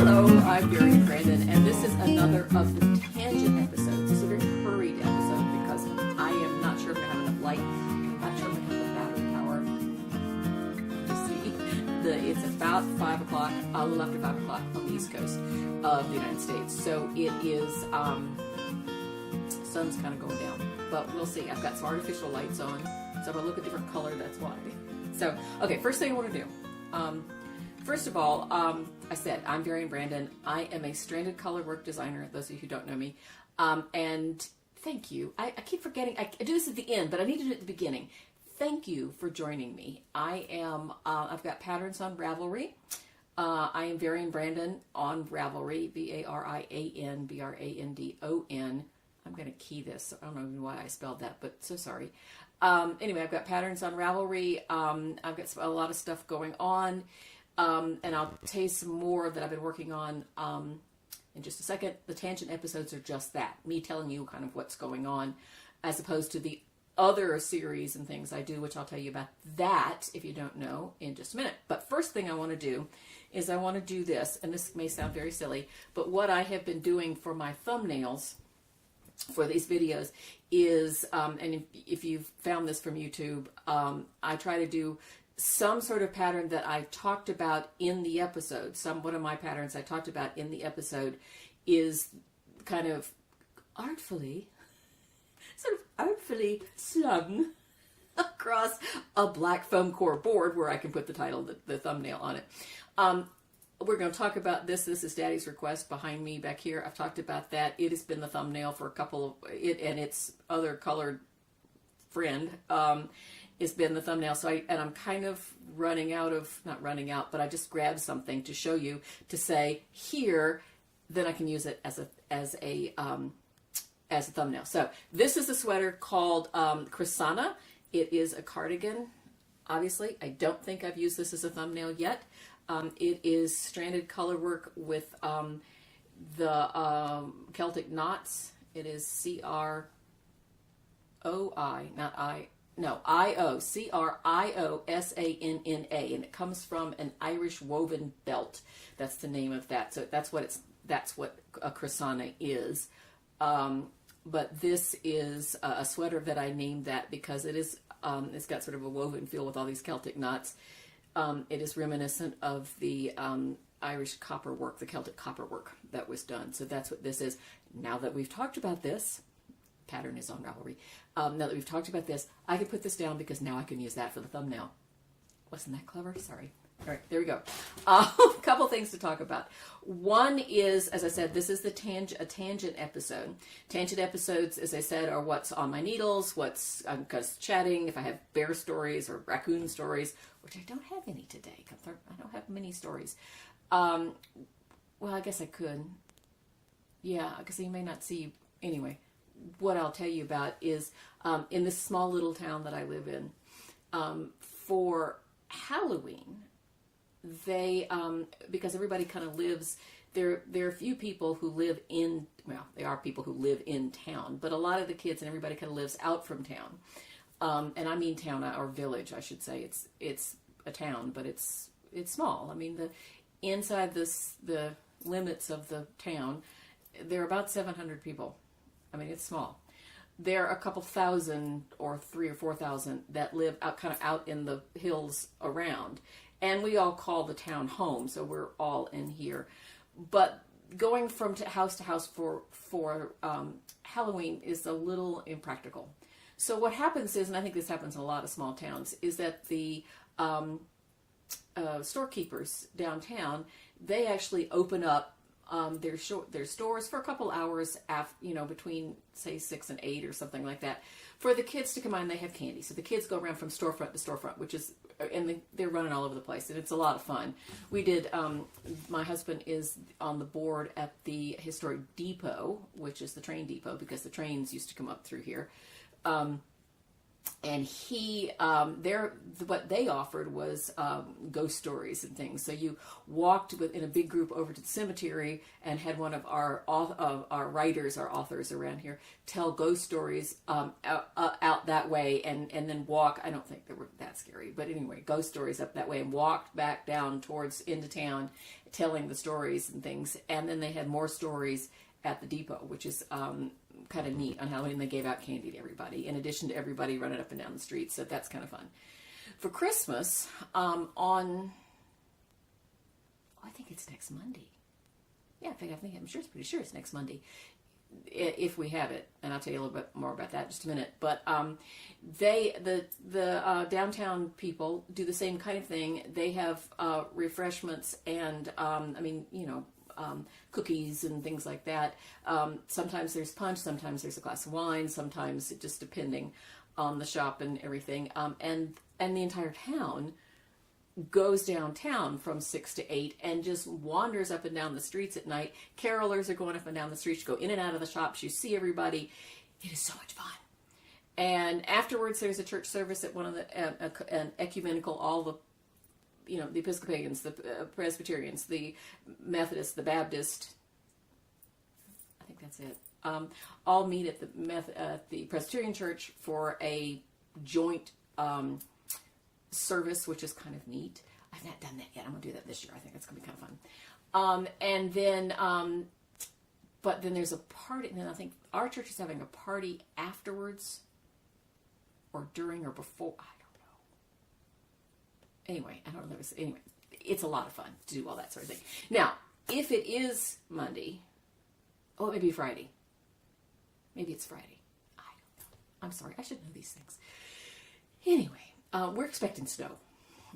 Hello, I'm Gary Brandon, and this is another of the Tangent episodes. This is a very hurried episode because I am not sure if I have enough light. I'm not sure if I have enough battery power to see. It's about 5 o'clock, a little after 5 o'clock on the East Coast of the United States. So it is, sun's kind of going down, but we'll see. I've got some artificial lights on, so if I look a different color, that's why. So, okay, first thing I want to do. First of all, I said, I'm Varian Brandon. I am a stranded colorwork designer, those of you who don't know me. And thank you. I keep forgetting, I do this at the end, but I need to do it at the beginning. Thank you for joining me. I've got patterns on Ravelry. I am Varian Brandon on Ravelry, Varian, Brandon. I'm going to key this. I don't know why I spelled that, but so sorry. Anyway, I've got patterns on Ravelry. I've got a lot of stuff going on. And I'll tell you some more that I've been working on in just a second. The Tangent episodes are just that, me telling you kind of what's going on, as opposed to the other series and things I do, which I'll tell you about that, if you don't know, in just a minute. But first thing I want to do is I want to do this, and this may sound very silly, but what I have been doing for my thumbnails for these videos is, and if you've found this from YouTube, I try to do some sort of pattern that I talked about in the episode. One of my patterns I talked about in the episode is kind of artfully slung across a black foam core board where I can put the title, the thumbnail on it. We're going to talk about this. This is Daddy's request behind me back here. I've talked about that. It has been the thumbnail for a couple of it and its other colored friend. It's been the thumbnail. So I'm kind of not running out, but I just grabbed something to show you to say here, then I can use it as a thumbnail. So this is a sweater called Krisanna. It is a cardigan. Obviously, I don't think I've used this as a thumbnail yet. It is stranded colorwork with the Celtic knots. It is CROI, not I. No, I-O, CRIOSANNA, and it comes from an Irish woven belt. That's the name of that. So that's what a Krisanna is. But this is a sweater that I named that because it is, it's got sort of a woven feel with all these Celtic knots. It is reminiscent of the Irish copperwork, the Celtic copperwork that was done. So that's what this is. Now that we've talked about this, pattern is on Ravelry. Now that we've talked about this, I can put this down because now I can use that for the thumbnail. Wasn't that clever? Sorry. All right, there we go. A couple things to talk about. One is, as I said, this is a tangent episode. Tangent episodes, as I said, are what's on my needles, I'm just chatting, if I have bear stories or raccoon stories, which I don't have any today. I don't have many stories. Well, I guess I could. Yeah, because you may not see. Anyway, what I'll tell you about is in this small little town that I live in, for Halloween, they because everybody kind of lives there are a few people who live in, well, there are people who live in town, but a lot of the kids and everybody kind of lives out from town, and I mean town or village, I should say. It's a town, but it's small. I mean, inside the limits of the town, there are about 700 people. I mean, it's small. There are a couple thousand or 3,000 or 4,000 that live out in the hills around. And we all call the town home, so we're all in here. But going from house to house for Halloween is a little impractical. So what happens is, and I think this happens in a lot of small towns, is that the storekeepers downtown, they actually open up their stores for a couple hours between say 6 and 8 or something like that, for the kids to come on. They have candy, so the kids go around from storefront to storefront, and they're running all over the place, and it's a lot of fun. We did. My husband is on the board at the historic depot, which is the train depot, because the trains used to come up through here. and what they offered was ghost stories and things. So you walked in a big group over to the cemetery and had one of our writers, our authors around here, tell ghost stories out that way, and then walk. I don't think they were that scary, but anyway, ghost stories up that way, and walked back down towards into town, telling the stories and things. And then they had more stories at the depot, which is kind of neat. On Halloween, they gave out candy to everybody, in addition to everybody running up and down the street. So that's kind of fun. For Christmas, I think it's next Monday. Yeah, I'm sure it's pretty sure it's next Monday, if we have it. And I'll tell you a little bit more about that in just a minute. But the downtown people do the same kind of thing. They have refreshments and cookies and things like that. Sometimes there's punch, sometimes there's a glass of wine, sometimes it just depending on the shop and everything. And the entire town goes downtown from 6 to 8 and just wanders up and down the streets at night. Carolers are going up and down the streets. You go in and out of the shops. You see everybody. It is so much fun. And afterwards, there's a church service at one of an ecumenical, all the the Episcopalians, the Presbyterians, the Methodists, the Baptists, I think that's it, all meet at the Presbyterian Church for a joint service, which is kind of neat. I've not done that yet. I'm going to do that this year. I think it's going to be kind of fun. But then there's a party, and then I think our church is having a party afterwards, or during, or before. Anyway, I don't know. Anyway, it's a lot of fun to do all that sort of thing. Now, if it is Monday, it may be Friday. Maybe it's Friday. I don't know. I'm sorry. I should know these things. Anyway, we're expecting snow.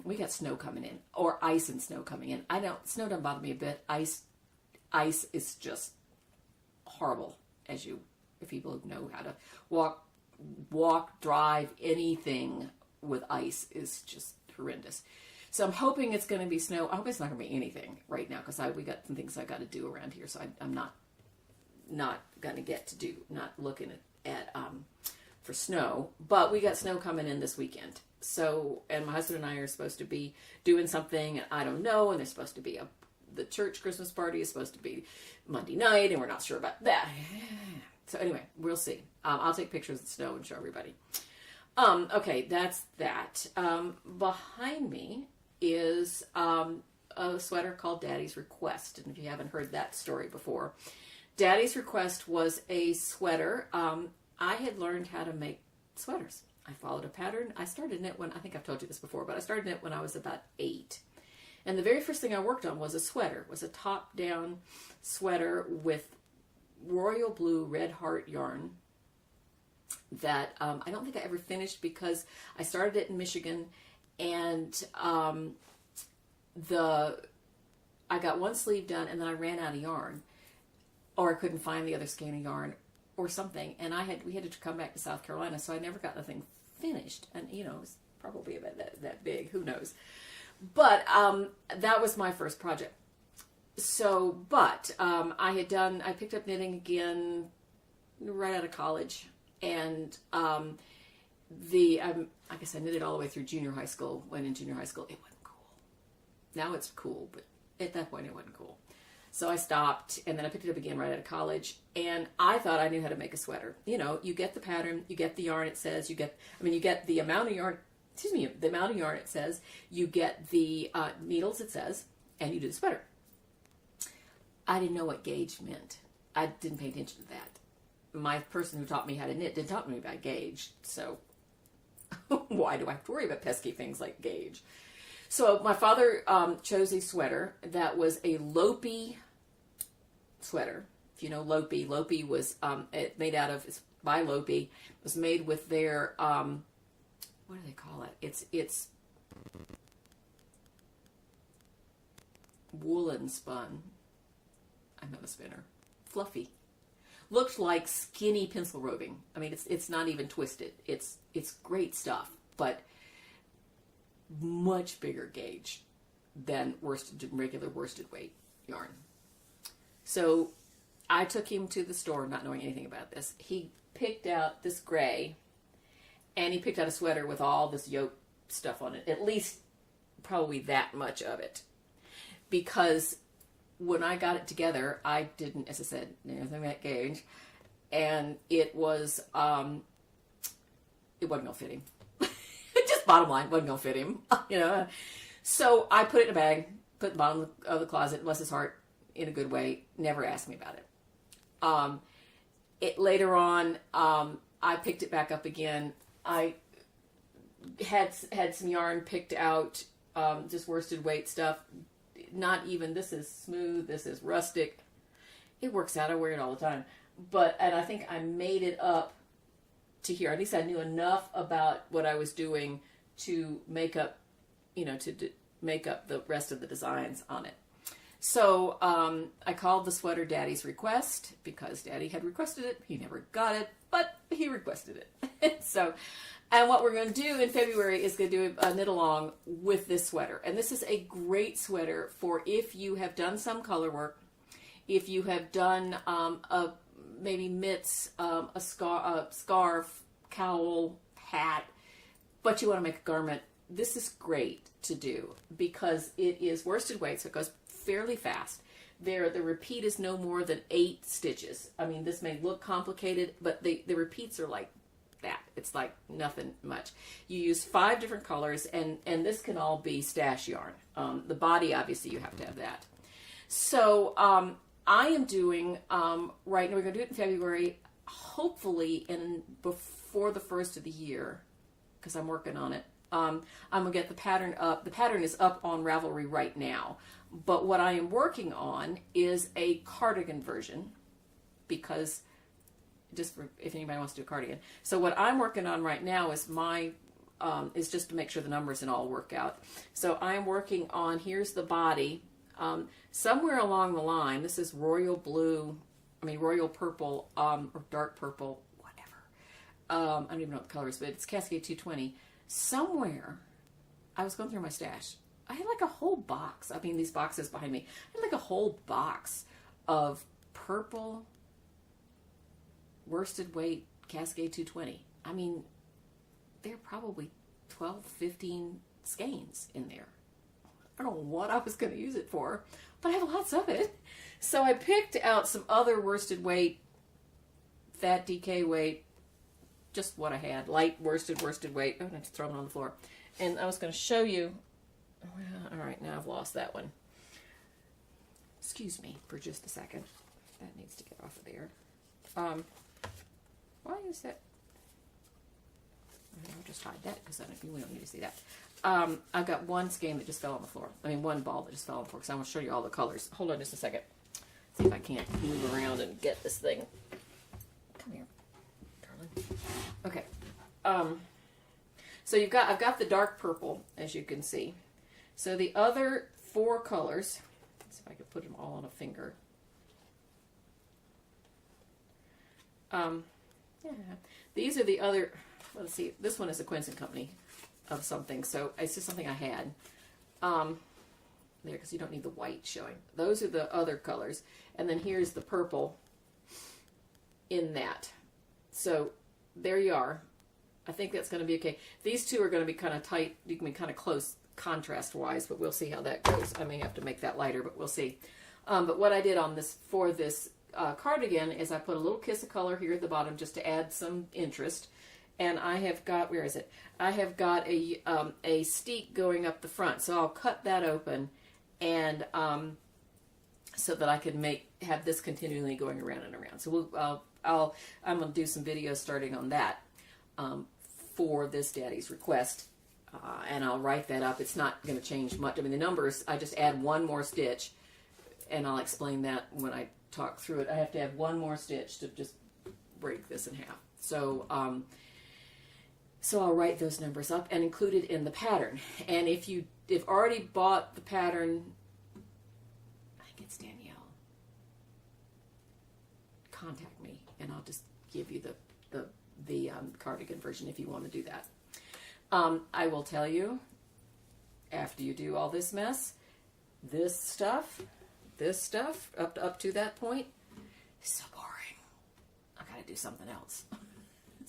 We got snow coming in, or ice and snow coming in. Snow doesn't bother me a bit. Ice is just horrible, if people know how to walk, drive, anything with ice is just horrendous. So I'm hoping it's going to be snow. I hope it's not going to be anything right now, because we got some things I got to do around here. So I'm not going to get to do, not looking at for snow. But we got snow coming in this weekend. So, and my husband and I are supposed to be doing something, and I don't know. And there's supposed to be the church Christmas party is supposed to be Monday night, and we're not sure about that. So anyway, we'll see. I'll take pictures of the snow and show everybody. Okay, that's that. Behind me is a sweater called Daddy's Request. And if you haven't heard that story before, Daddy's Request was a sweater. I had learned how to make sweaters. I followed a pattern. I started knit I think I've told you this before, but I started knit when I was about 8. And the very first thing I worked on was a sweater. It was a top-down sweater with royal blue red heart yarn that I don't think I ever finished, because I started it in Michigan, and I got one sleeve done, and then I ran out of yarn, or I couldn't find the other skein of yarn or something, and we had to come back to South Carolina, so I never got the thing finished. And it was probably about that big, who knows. But that was my first project. So, but I picked up knitting again right out of college. And I guess I knitted all the way through junior high school, when in junior high school it wasn't cool. Now it's cool, but at that point it wasn't cool. So I stopped, and then I picked it up again right out of college, and I thought I knew how to make a sweater. You get the pattern, you get the yarn it says, you get the amount of yarn, the amount of yarn it says, you get the needles it says, and you do the sweater. I didn't know what gauge meant. I didn't pay attention to that. My person who taught me how to knit didn't talk to me about gauge, so why do I have to worry about pesky things like gauge? So my father chose a sweater that was a Lopi sweater. If you know Lopi, Lopi was made out of, it's by Lopi. It was made with their, what do they call it? It's woolen spun. I'm not a spinner. Fluffy. Looked like skinny pencil roving. I mean, it's not even twisted. It's great stuff, but much bigger gauge than regular worsted weight yarn. So I took him to the store, not knowing anything about this. He picked out this gray, And he picked out a sweater with all this yoke stuff on it, at least probably that much of it. Because when I got it together, I didn't, as I said, anything that gauge, and it wasn't gonna fit him. Just bottom line, wasn't gonna fit him, you know. So I put it in a bag, put it in the bottom of the closet, bless his heart, in a good way, never asked me about it. Later on, I picked it back up again. I had some yarn picked out, just worsted weight stuff. Not even, this is smooth, this is rustic. It works out, I wear it all the time. And I think I made it up to here. At least I knew enough about what I was doing to make up, make up the rest of the designs on it. So I called the sweater Daddy's Request because Daddy had requested it. He never got it, but he requested it. And what we're going to do in February is going to do a knit along with this sweater. And this is a great sweater for if you have done some color work, if you have done maybe mitts, a scarf, cowl, hat, but you want to make a garment. This is great to do because it is worsted weight, so it goes fairly fast. The repeat is no more than 8 stitches. I mean, this may look complicated, but the repeats are like that. It's like nothing much. You use 5 different colors, and this can all be stash yarn. The body, obviously, you have to have that. So I am doing, right now, we're going to do it in February, hopefully before the first of the year, because I'm working on it. I'm going to get the pattern up. The pattern is up on Ravelry right now. But what I am working on is a cardigan version, because just for if anybody wants to do a cardigan. So what I'm working on right now is is just to make sure the numbers and all work out. So I'm working on, here's the body. Somewhere along the line, this is royal purple, or dark purple, whatever. I don't even know what the color is, but it's Cascade 220. Somewhere, I was going through my stash. I had like a whole box. I mean, these boxes behind me. I had like a whole box of purple worsted weight Cascade 220. I mean, there are probably 12, 15 skeins in there. I don't know what I was going to use it for, but I have lots of it. So I picked out some other worsted weight, fat DK weight, just what I had, light worsted weight. Oh, I have to throw it on the floor. And I was going to show you. Well, all right, now I've lost that one. Excuse me for just a second. That needs to get off of there. Why is that? I'll just hide that because we don't need to see that. I've got one skein that just fell on the floor. I mean, one ball that just fell on the floor because I want to show you all the colors. Hold on just a second. See if I can't move around and get this thing. Come here, darling. Okay. So I've got the dark purple, as you can see. So the other 4 colors, let's see if I can put them all on a finger. Yeah, these are the other, let's see, this one is a Quince & Company of something, so it's just something I had. There, because you don't need the white showing. Those are the other colors. And then here's the purple in that. So there you are. I think that's going to be okay. These two are going to be kind of tight. You can be kind of close contrast-wise, but we'll see how that goes. I may have to make that lighter, but we'll see. But what I did on this for this cardigan is I put a little kiss of color here at the bottom just to add some interest. And I have got, where is it? I have got a steek going up the front. So I'll cut that open and so that I can have this continually going around and around. So I'm going to do some videos starting on that for this Daddy's Request. And I'll write that up. It's not going to change much. I mean, the numbers, I just add one more stitch, and I'll explain that when I talk through it. I have to add one more stitch to just break this in half. So I'll write those numbers up and include it in the pattern. And if you've already bought the pattern, I think it's Danielle, contact me, and I'll just give you the cardigan version if you want to do that. I will tell you, after you do all this mess, this stuff, up to that point, is so boring. I gotta do something else.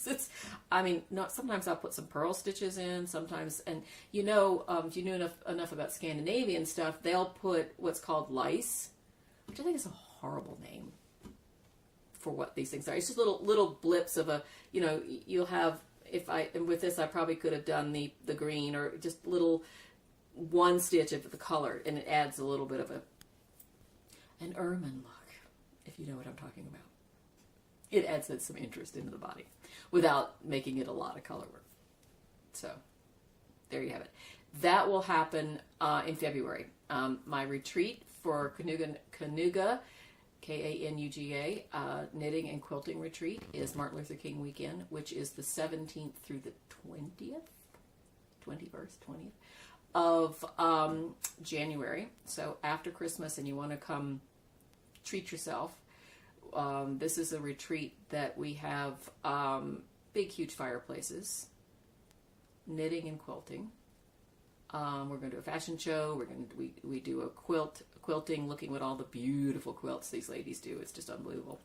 It's, I mean, not sometimes I'll put some pearl stitches in. Sometimes, and you know, if you knew enough about Scandinavian stuff, they'll put what's called lice, which I think is a horrible name for what these things are. It's just little blips of a, you know, you'll have, and with this I probably could have done the green, or just little one stitch of the color, and it adds a little bit of an ermine look, if you know what I'm talking about. It adds some interest into the body without making it a lot of color work. So there you have it. That will happen in February. My retreat for Kanuga, K-A-N-U-G-A, knitting and quilting retreat is Martin Luther King weekend, which is the 17th through the 20th of January. So after Christmas, and you want to come treat yourself. This is a retreat that we have big, huge fireplaces, knitting and quilting. We're going to do a fashion show. We do a quilting, looking at all the beautiful quilts these ladies do. It's just unbelievable.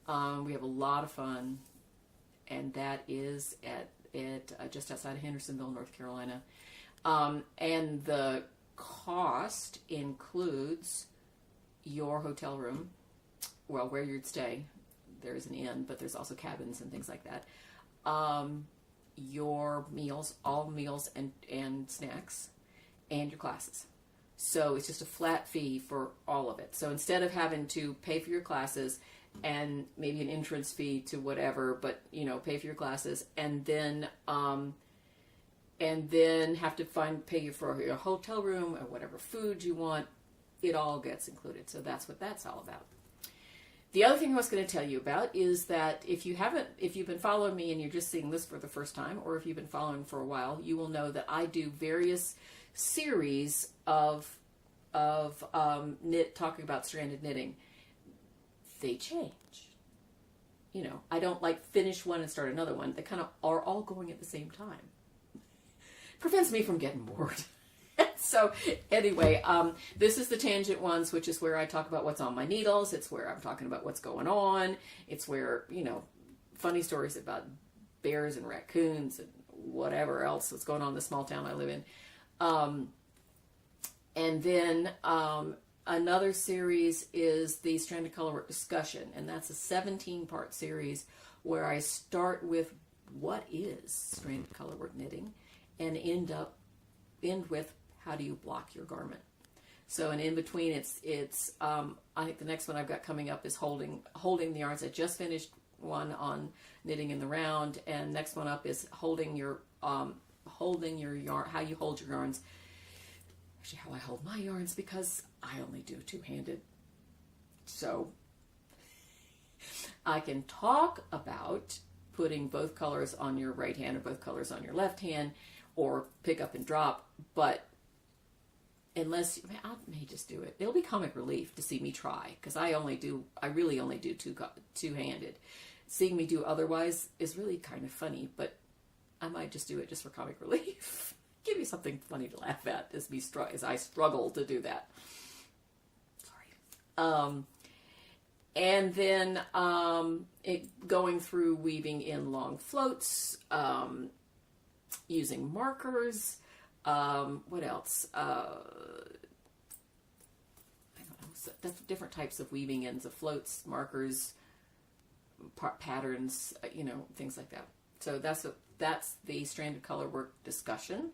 We have a lot of fun, and that is at just outside of Hendersonville, North Carolina. And the cost includes your hotel room, well, where you'd stay. There's an inn, but there's also cabins and things like that. Your meals, all meals and snacks, and your classes. So it's just a flat fee for all of it. So instead of having to pay for your classes and maybe an entrance fee to whatever, but pay for your classes and then have to pay for your hotel room or whatever food you want, it all gets included. So that's what that's all about. The other thing I was going to tell you about is that if you've been following me and you're just seeing this for the first time, or if you've been following for a while, you will know that I do various series of talking about stranded knitting. They change. I don't finish one and start another one. They kind of are all going at the same time. Prevents me from getting bored. So anyway, this is the tangent ones, which is where I talk about what's on my needles. It's where I'm talking about what's going on. It's where, funny stories about bears and raccoons and whatever else that's going on in the small town I live in. And then another series is the Stranded Colorwork Discussion, and that's a 17-part series where I start with what is stranded colorwork knitting and end with how do you block your garment. So, and in between, it's I think the next one I've got coming up is holding the yarns. I just finished one on knitting in the round, and next one up is holding your yarn, how you hold your yarns. Actually, how I hold my yarns, because I only do two-handed. So I can talk about putting both colors on your right hand or both colors on your left hand, or pick up and drop, but unless, I may just do it. It'll be comic relief to see me try, because I really only do two-handed. Seeing me do otherwise is really kind of funny, but I might just do it just for comic relief. Give you something funny to laugh at as I struggle to do that. Sorry. And then going through weaving in long floats, using markers. What else? I don't know. So that's different types of weaving ins of floats, markers, patterns, things like that. So that's the Stranded Colorwork Discussion.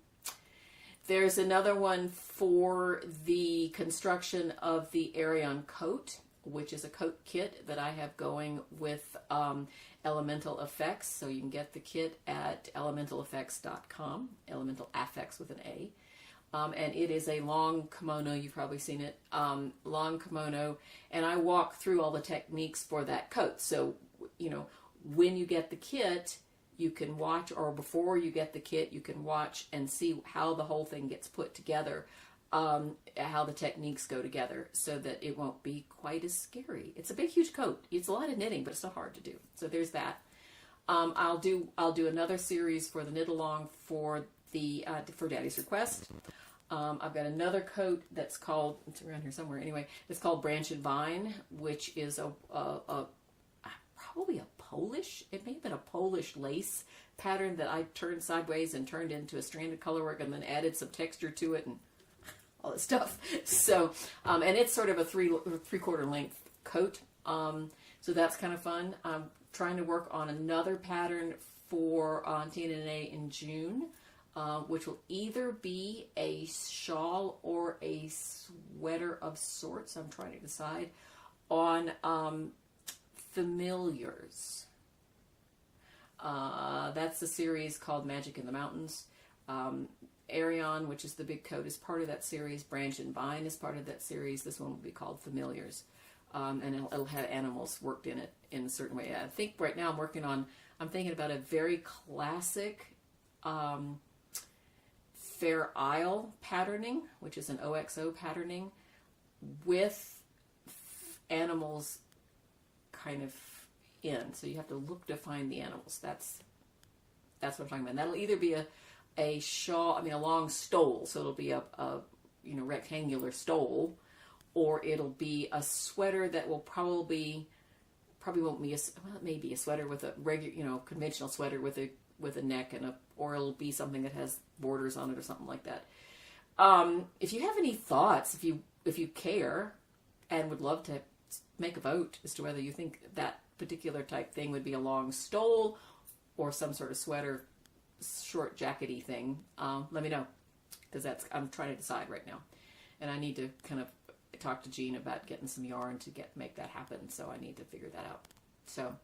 There's another one for the construction of the Arion coat, which is a coat kit that I have going with Elemental Effects. So you can get the kit at elementaleffects.com, Elemental Affects with an A. And it is a long kimono. You've probably seen it. Long kimono. And I walk through all the techniques for that coat. So, when you get the kit, you can watch, or before you get the kit, you can watch and see how the whole thing gets put together, how the techniques go together, so that it won't be quite as scary. It's a big, huge coat. It's a lot of knitting, but it's not hard to do. So there's that. I'll do another series for the knit along for Daddy's Request. I've got another coat that's called, it's around here somewhere anyway, it's called Branch and Vine, which is probably a Polish. It may have been a Polish lace pattern that I turned sideways and turned into a stranded colorwork and then added some texture to it and all this stuff. So, and it's sort of a three-quarter length coat. So that's kind of fun. I'm trying to work on another pattern for TNNA in June, which will either be a shawl or a sweater of sorts. I'm trying to decide on Familiars. That's the series called Magic in the Mountains. Arion, which is the big coat, is part of that series. Branch and Vine is part of that series. This one will be called Familiars. And it'll have animals worked in it in a certain way. I think right now I'm thinking about a very classic Fair Isle patterning, which is an OXO patterning with animals kind of in. So you have to look to find the animals. That's what I'm talking about. And that'll either be a shawl, a long stole, so it'll be a rectangular stole, or it'll be a sweater that will probably won't be it may be a sweater with a regular, conventional sweater with a neck or it'll be something that has borders on it or something like that. If you have any thoughts, if you care and would love to make a vote as to whether you think that particular type thing would be a long stole or some sort of sweater, short jackety thing, let me know, because I'm trying to decide right now, and I need to kind of talk to Jean about getting some yarn to make that happen. So I need to figure that out. So,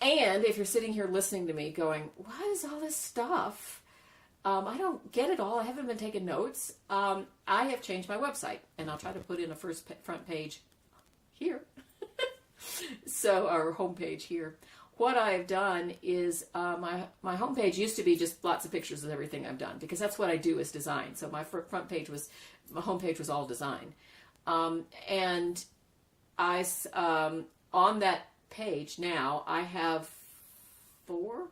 and if you're sitting here listening to me going, what is all this stuff? I don't get it all. I haven't been taking notes. I have changed my website, and I'll try to put in a front page here. So our homepage here. What I've done is my homepage used to be just lots of pictures of everything I've done, because that's what I do is design. So my homepage was all design. And on that page now, I have 4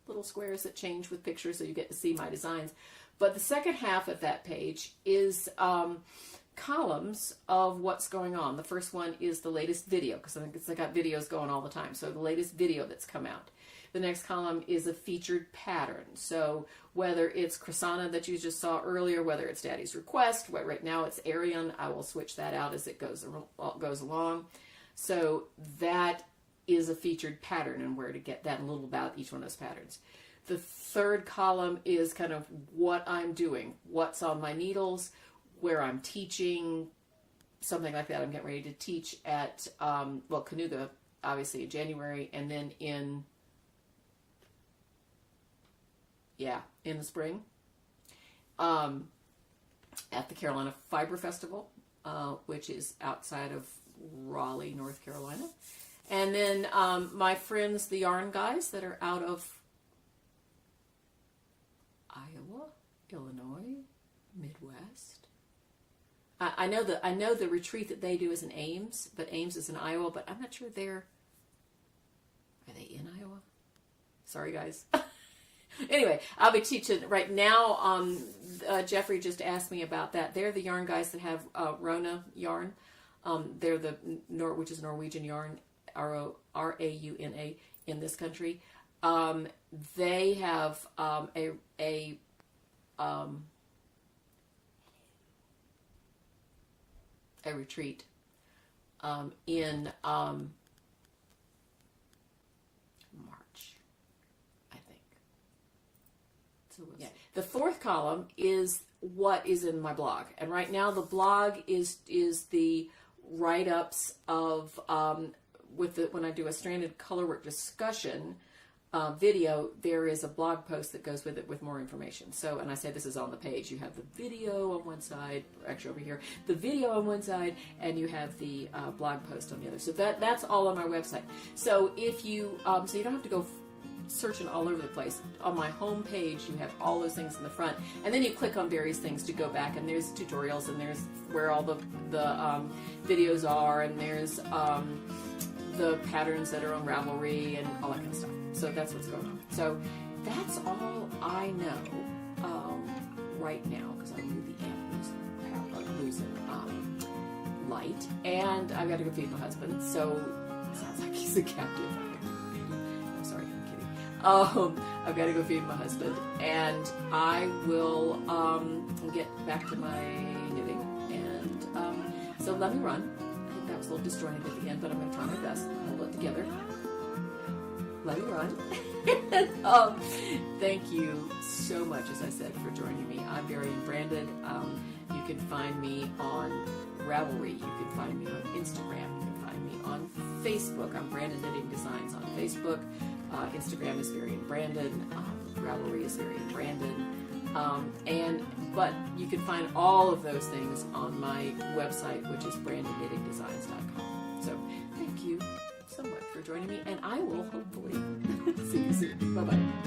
little squares that change with pictures, so you get to see my designs. But the second half of that page is columns of what's going on. The first one is the latest video, because I got videos going all the time. So the latest video that's come out. The next column is a featured pattern. So whether it's Krisanna that you just saw earlier, whether it's Daddy's Request, right now it's Arion, I will switch that out as it goes along. So that is a featured pattern, and where to get that, and a little about each one of those patterns. The third column is kind of what I'm doing, what's on my needles, where I'm teaching, something like that. I'm getting ready to teach at, Kanuga, obviously in January, and then in the spring, at the Carolina Fiber Festival, which is outside of Raleigh, North Carolina. And then my friends, the yarn guys that are out of Iowa, Illinois, Midwest. I know the retreat that they do is in Ames, but Ames is in Iowa, but I'm not sure are they in Iowa? Sorry, guys. Anyway, I'll be teaching right now. Jeffrey just asked me about that. They're the yarn guys that have Rona yarn. They're which is Norwegian yarn, Rauna in this country. They have a retreat in March, I think. So yeah. The fourth column is what is in my blog, and right now the blog is the write-ups of when I do a stranded colorwork discussion video, there is a blog post that goes with it with more information. So, and I say this is on the page. You have the video on one side, actually over here, the video on one side, and you have the blog post on the other. So that's all on my website. So if you, so you don't have to go searching all over the place. On my home page, you have all those things in the front, and then you click on various things to go back, and there's tutorials, and there's where all the videos are, and there's the patterns that are on Ravelry and all that kind of stuff. So that's what's going on. So that's all I know right now, because I really am losing light, and I've got to go feed my husband. So it sounds like he's a captive. I've got to go feed my husband, and I will get back to my knitting. And so let me run. I think that was a little disjointed at the end, but I'm going to try my best. Hold it together. Let me run. And, thank you so much, as I said, for joining me. I'm Varian Brandon. You can find me on Ravelry. You can find me on Instagram. You can find me on Facebook. I'm Brandon Knitting Designs on Facebook. Instagram is Varian Brandon. Ravelry is Varian Brandon. But you can find all of those things on my website, which is brandonknittingdesigns.com. So thank you so much for joining me, and I will hopefully see you soon. Bye-bye.